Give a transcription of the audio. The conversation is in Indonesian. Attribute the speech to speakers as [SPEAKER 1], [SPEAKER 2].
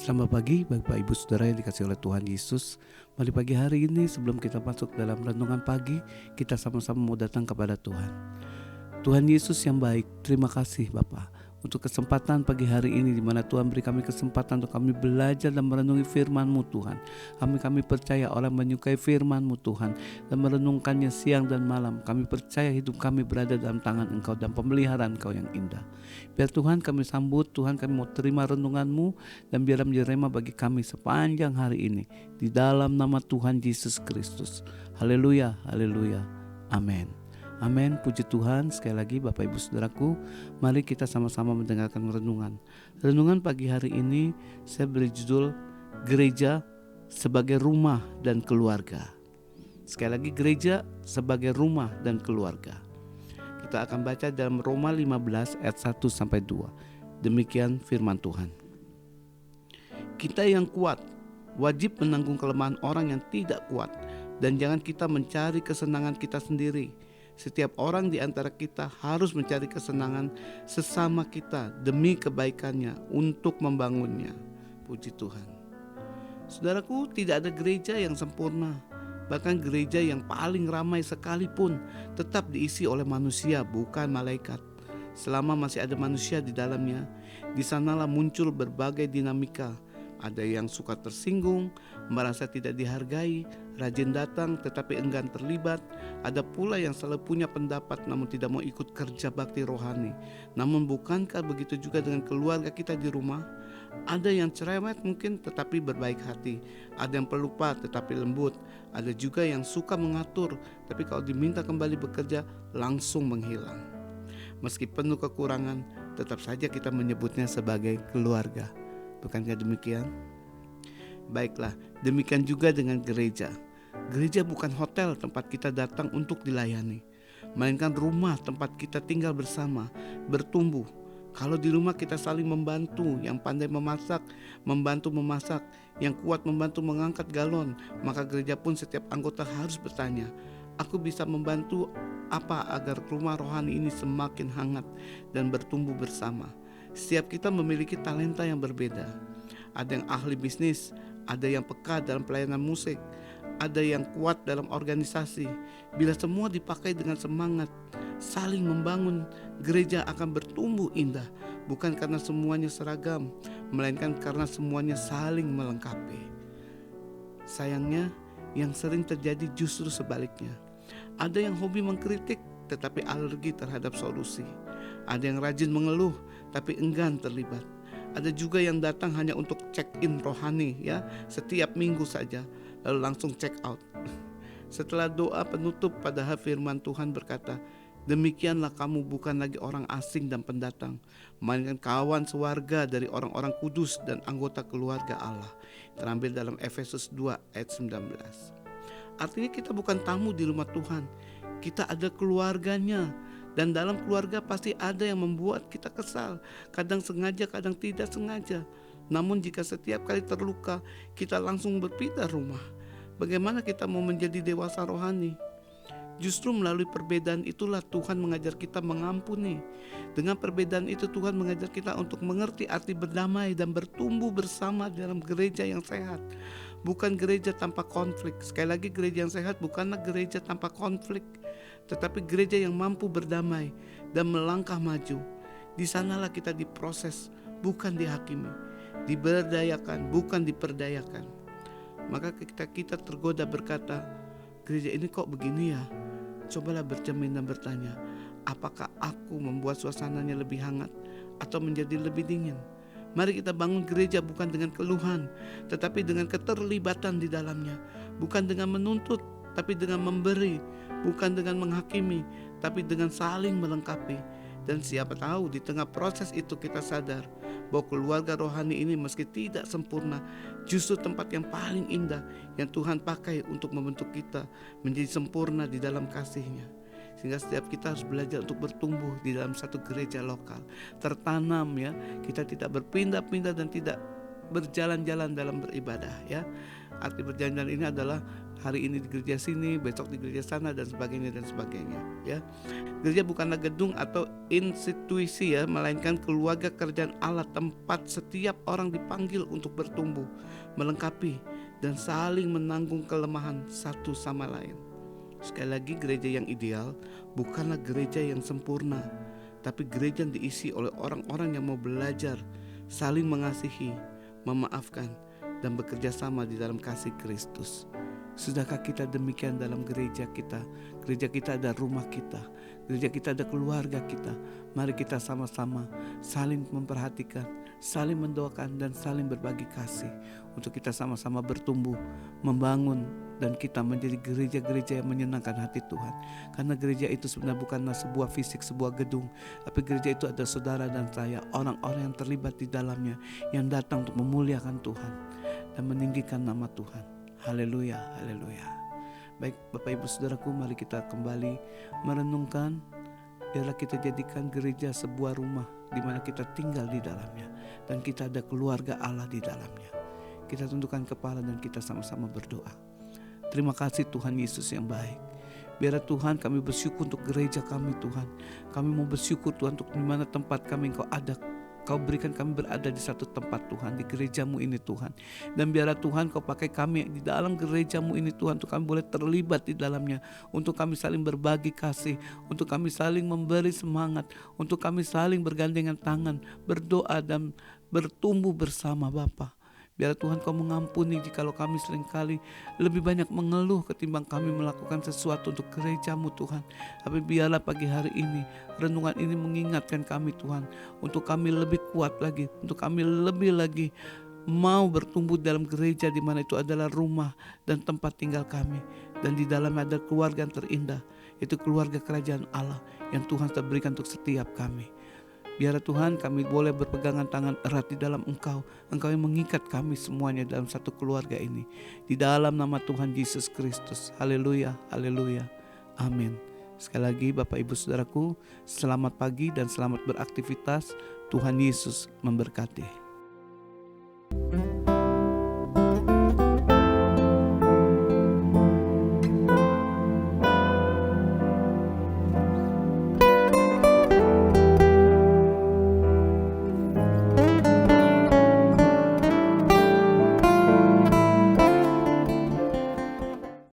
[SPEAKER 1] Selamat pagi Bapak Ibu Saudara yang dikasihi oleh Tuhan Yesus. Mari pagi hari ini sebelum kita masuk dalam renungan pagi, kita sama-sama mau datang kepada Tuhan. Tuhan Yesus yang baik, terima kasih Bapa untuk kesempatan pagi hari ini di mana Tuhan beri kami kesempatan untuk kami belajar dan merenungi firman-Mu Tuhan. Kami percaya orang menyukai firman-Mu Tuhan dan merenungkannya siang dan malam. Kami percaya hidup kami berada dalam tangan Engkau dan pemeliharaan Engkau yang indah. Biar Tuhan kami sambut, Tuhan kami mau terima renungan-Mu dan biarlah menjadi rema bagi kami sepanjang hari ini. Di dalam nama Tuhan Yesus Kristus. Haleluya, haleluya, amin. Amin, puji Tuhan. Sekali lagi Bapak Ibu Saudaraku, mari kita sama-sama mendengarkan renungan. Renungan pagi hari ini saya beri judul Gereja sebagai rumah dan keluarga. Sekali lagi, gereja sebagai rumah dan keluarga. Kita akan baca dalam Roma 15 ayat 1-2. Demikian firman Tuhan. Kita yang kuat wajib menanggung kelemahan orang yang tidak kuat, dan jangan kita mencari kesenangan kita sendiri. Setiap orang di antara kita harus mencari kesenangan sesama kita demi kebaikannya untuk membangunnya. Puji Tuhan. Saudaraku, tidak ada gereja yang sempurna. Bahkan gereja yang paling ramai sekalipun tetap diisi oleh manusia, bukan malaikat. Selama masih ada manusia di dalamnya, di sanalah muncul berbagai dinamika. Ada yang suka tersinggung, merasa tidak dihargai, rajin datang tetapi enggan terlibat. Ada pula yang selalu punya pendapat namun tidak mau ikut kerja bakti rohani. Namun bukankah begitu juga dengan keluarga kita di rumah? Ada yang cerewet mungkin tetapi berbaik hati. Ada yang pelupa tetapi lembut. Ada juga yang suka mengatur, tapi kalau diminta kembali bekerja langsung menghilang. Meski penuh kekurangan, tetap saja kita menyebutnya sebagai keluarga. Bukankah demikian? Baiklah, demikian juga dengan gereja. Gereja bukan hotel tempat kita datang untuk dilayani, melainkan rumah tempat kita tinggal bersama, bertumbuh. Kalau di rumah kita saling membantu, yang pandai memasak, membantu memasak, yang kuat membantu mengangkat galon, maka gereja pun setiap anggota harus bertanya, aku bisa membantu apa agar rumah rohani ini semakin hangat dan bertumbuh bersama. Setiap kita memiliki talenta yang berbeda. Ada yang ahli bisnis, ada yang peka dalam pelayanan musik, ada yang kuat dalam organisasi. Bila semua dipakai dengan semangat, saling membangun, gereja akan bertumbuh indah. Bukan karena semuanya seragam, melainkan karena semuanya saling melengkapi. Sayangnya, yang sering terjadi justru sebaliknya. Ada yang hobi mengkritik, tetapi alergi terhadap solusi. Ada yang rajin mengeluh, tapi enggan terlibat. Ada juga yang datang hanya untuk check-in rohani, setiap minggu saja, lalu langsung check out. Setelah doa penutup, padahal firman Tuhan berkata, demikianlah kamu bukan lagi orang asing dan pendatang, melainkan kawan sewarga dari orang-orang kudus dan anggota keluarga Allah. Terambil dalam Efesus 2 ayat 19. Artinya kita bukan tamu di rumah Tuhan, kita ada keluarganya. Dan dalam keluarga pasti ada yang membuat kita kesal, kadang sengaja, kadang tidak sengaja. Namun jika setiap kali terluka, kita langsung berpindah rumah, bagaimana kita mau menjadi dewasa rohani? Justru melalui perbedaan itulah Tuhan mengajar kita mengampuni. Dengan perbedaan itu Tuhan mengajar kita untuk mengerti arti berdamai dan bertumbuh bersama dalam gereja yang sehat. Bukan gereja tanpa konflik. Sekali lagi, gereja yang sehat bukanlah gereja tanpa konflik, tetapi gereja yang mampu berdamai dan melangkah maju. Di sanalah kita diproses, bukan dihakimi, diberdayakan, bukan diperdayakan. Maka kita tergoda berkata, gereja ini kok begini ya? Cobalah bercermin dan bertanya, apakah aku membuat suasananya lebih hangat atau menjadi lebih dingin? Mari kita bangun gereja bukan dengan keluhan, tetapi dengan keterlibatan di dalamnya. Bukan dengan menuntut, tapi dengan memberi. Bukan dengan menghakimi, tapi dengan saling melengkapi. Dan siapa tahu di tengah proses itu kita sadar bahwa keluarga rohani ini meski tidak sempurna, justru tempat yang paling indah yang Tuhan pakai untuk membentuk kita menjadi sempurna di dalam kasih-Nya. Sehingga setiap kita harus belajar untuk bertumbuh di dalam satu gereja lokal, tertanam kita tidak berpindah-pindah dan tidak berjalan-jalan dalam beribadah. Arti berjalan-jalan ini adalah Hari ini di gereja sini, besok di gereja sana, dan sebagainya ya. Gereja bukanlah gedung atau institusi ya, melainkan keluarga kerjaan Allah, tempat setiap orang dipanggil untuk bertumbuh, melengkapi, dan saling menanggung kelemahan satu sama lain. Sekali lagi, gereja yang ideal bukanlah gereja yang sempurna, tapi gereja yang diisi oleh orang-orang yang mau belajar, saling mengasihi, memaafkan, dan bekerja sama di dalam kasih Kristus. Sudahkah kita demikian dalam gereja kita? Gereja kita ada rumah kita, gereja kita ada keluarga kita. Mari kita sama-sama saling memperhatikan, saling mendoakan, dan saling berbagi kasih untuk kita sama-sama bertumbuh, membangun, dan kita menjadi gereja-gereja yang menyenangkan hati Tuhan. Karena gereja itu sebenarnya bukanlah sebuah fisik, sebuah gedung, tapi gereja itu ada saudara dan saya, orang-orang yang terlibat di dalamnya, yang datang untuk memuliakan Tuhan dan meninggikan nama Tuhan. Haleluya, haleluya. Baik Bapak Ibu Saudaraku, mari kita kembali merenungkan. Biarlah kita jadikan gereja sebuah rumah di mana kita tinggal di dalamnya, dan kita ada keluarga Allah di dalamnya. Kita tundukkan kepala dan kita sama-sama berdoa. Terima kasih Tuhan Yesus yang baik. Biarlah Tuhan, kami bersyukur untuk gereja kami Tuhan. Kami mau bersyukur Tuhan untuk di mana tempat kami Engkau ada. Kau berikan kami berada di satu tempat Tuhan, di gerejamu ini Tuhan. Dan biarlah Tuhan Kau pakai kami di dalam gerejamu ini Tuhan, untuk kami boleh terlibat di dalamnya, untuk kami saling berbagi kasih, untuk kami saling memberi semangat, untuk kami saling bergandengan tangan, berdoa dan bertumbuh bersama Bapa. Biarlah Tuhan Kau mengampuni jikalau kami seringkali lebih banyak mengeluh ketimbang kami melakukan sesuatu untuk gerejamu Tuhan. Tapi biarlah pagi hari ini renungan ini mengingatkan kami Tuhan, untuk kami lebih kuat lagi, untuk kami lebih lagi mau bertumbuh dalam gereja di mana itu adalah rumah dan tempat tinggal kami. Dan di dalamnya ada keluarga yang terindah, itu keluarga kerajaan Allah yang Tuhan telah berikan untuk setiap kami. Biarlah Tuhan kami boleh berpegangan tangan erat di dalam Engkau. Engkau yang mengikat kami semuanya dalam satu keluarga ini. Di dalam nama Tuhan Yesus Kristus. Haleluya, haleluya, amin. Sekali lagi Bapak Ibu Saudaraku, selamat pagi dan selamat beraktivitas. Tuhan Yesus memberkati.